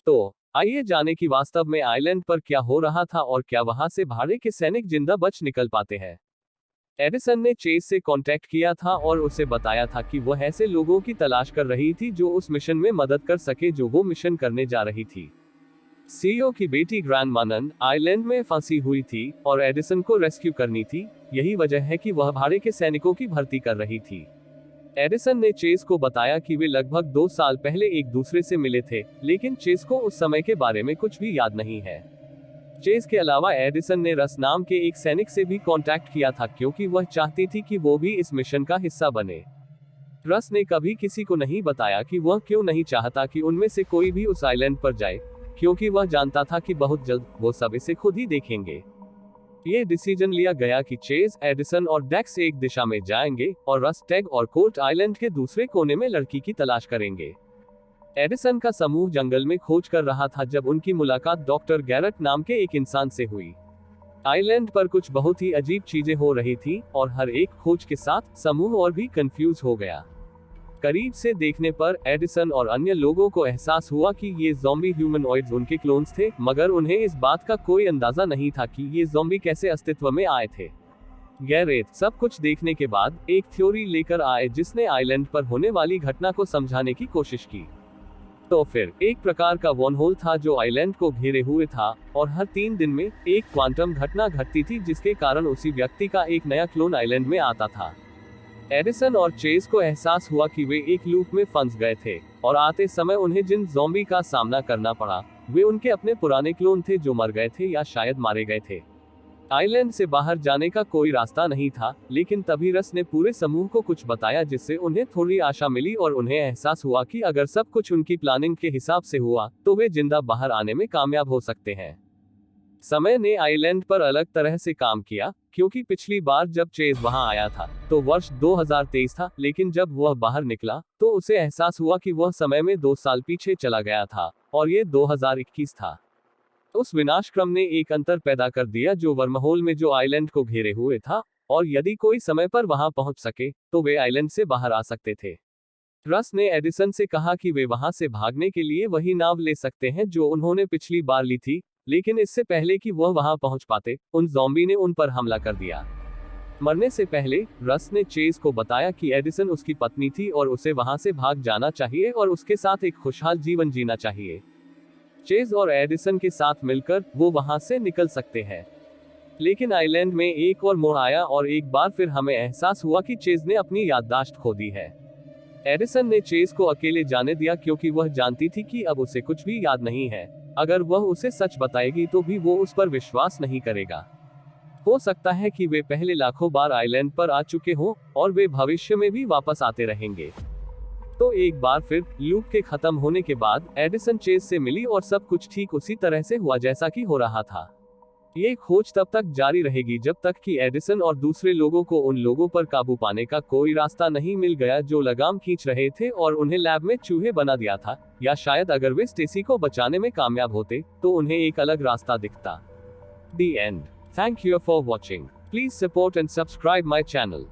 तो आइए जाने कि वास्तव में आइलैंड पर क्या हो रहा था और क्या वहां से भाड़े के सैनिक जिंदा बच निकल पाते हैं। एडिसन ने चेज से कांटेक्ट किया था और उसे बताया था कि वह ऐसे लोगों की तलाश कर रही थी जो उस मिशन में मदद कर सके जो वो मिशन करने जा रही थी। सीईओ की बेटी ग्रैंड मानन आइलैंड में फंसी हुई थी और एडिसन को रेस्क्यू करनी थी। यही वजह है कि वह भाड़े के सैनिकों की भर्ती कर रही थी। एडिसन ने चेज को बताया कि वे लगभग 2 साल पहले एक दूसरे से मिले थे, लेकिन चेज को उस समय के बारे में कुछ भी याद नहीं है। चेज के अलावा एडिसन ने रस नाम के एक सैनिक से भी कांटेक्ट किया था क्योंकि वह चाहती थी कि वो भी इस मिशन का हिस्सा बने। रस ने कभी किसी को नहीं बताया कि वह क्यों नहीं चाहता कि उनमें से कोई भी उस आइलैंड पर जाए, क्योंकि वह जानता था कि बहुत जल्द वो सब इसे खुद ही देखेंगे। ये डिसीजन लिया गया कि चेज, एडिसन और डेक्स एक दिशा में जाएंगे और रस टैग और कोर्ट आइलैंड के दूसरे कोने में लड़की की तलाश करेंगे। एडिसन का समूह जंगल में खोज कर रहा था जब उनकी मुलाकात डॉक्टर गैरेट नाम के एक इंसान से हुई। आइलैंड पर कुछ बहुत ही अजीब चीजें हो रही थी और हर एक खोज के साथ समूह और भी कंफ्यूज हो गया। करीब से देखने पर एडिसन और अन्य लोगों को एहसास हुआ कि ये ज़ॉम्बी ह्यूमनॉइड्स उनके क्लोन्स थे, मगर उन्हें इस बात का कोई अंदाजा नहीं था कि ये ज़ॉम्बी कैसे अस्तित्व में आए थे। गैरेट सब कुछ देखने के बाद एक थ्योरी लेकर आए जिसने आइलैंड पर होने वाली घटना को समझाने की कोशिश की। तो फिर एक प्रकार का वर्महोल था जो आइलैंड को घेरे हुए था और हर 3 दिन में एक क्वांटम घटना घटती थी जिसके कारण उसी व्यक्ति का एक नया क्लोन आइलैंड में आता था। एडिसन और चेज को एहसास हुआ कि वे एक लूप में फंस गए थे और आते समय उन्हें जिन ज़ॉम्बी का सामना करना पड़ा वे उनके अपने पुराने क्लोन थे जो मर गए थे या शायद मारे गए थे। आइलैंड से बाहर जाने का कोई रास्ता नहीं था, लेकिन तभी रस ने पूरे समूह को कुछ बताया जिससे उन्हें थोड़ी आशा मिली और उन्हें एहसास हुआ कि अगर सब कुछ उनकी प्लानिंग के हिसाब से हुआ तो वे जिंदा बाहर आने में कामयाब हो सकते हैं। समय ने आइलैंड पर अलग तरह से काम किया, क्योंकि पिछली बार जब चेज वहां आया था तो वर्ष 2023 था, लेकिन जब वह बाहर निकला तो उसे एहसास हुआ कि वह समय में 2 साल पीछे चला गया था और ये 2021 था। उस विनाशक्रम ने एक अंतर पैदा कर दिया जो वर्महोल में जो आइलैंड को घेरे हुए था, और यदि कोई समय पर वहां पहुंच सके तो वे आइलैंड से बाहर आ सकते थे। रस ने एडिसन से कहा कि वे वहां से भागने के लिए वही नाव ले सकते हैं जो उन्होंने पिछली बार ली थी, लेकिन इससे पहले कि वह वहां पहुंच पाते उन ज़ॉम्बी ने उन पर हमला कर दिया। मरने से पहले रस ने चेज को बताया कि एडिसन उसकी पत्नी थी और उसे वहां से भाग जाना चाहिए और उसके साथ एक खुशहाल जीवन जीना चाहिए। चेज और एडिसन के साथ मिलकर वो वहां से निकल सकते हैं। लेकिन आइलैंड में एक और मोड़ आया और एक बार फिर हमें एहसास हुआ कि चेज ने अपनी याददाश्त खो दी है। एडिसन ने चेज को अकेले जाने दिया क्योंकि वह जानती थी कि अब उसे कुछ भी याद नहीं है। अगर वह उसे सच बताएगी तो भी वो उस पर विश्वास नहीं करेगा। हो सकता है कि वे पहले लाखों बार आइलैंड पर आ चुके हों और वे भविष्य में भी वापस आते रहेंगे। तो एक बार फिर लूप के खत्म होने के बाद एडिसन चेज से मिली और सब कुछ ठीक उसी तरह से हुआ जैसा कि हो रहा था। ये खोज तब तक जारी रहेगी जब तक कि एडिसन और दूसरे लोगों को उन लोगों पर काबू पाने का कोई रास्ता नहीं मिल गया जो लगाम खींच रहे थे और उन्हें लैब में चूहे बना दिया था, या शायद अगर वे स्टेसी को बचाने में कामयाब होते तो उन्हें एक अलग रास्ता दिखता। The end. Thank you for watching. Please support and subscribe my channel.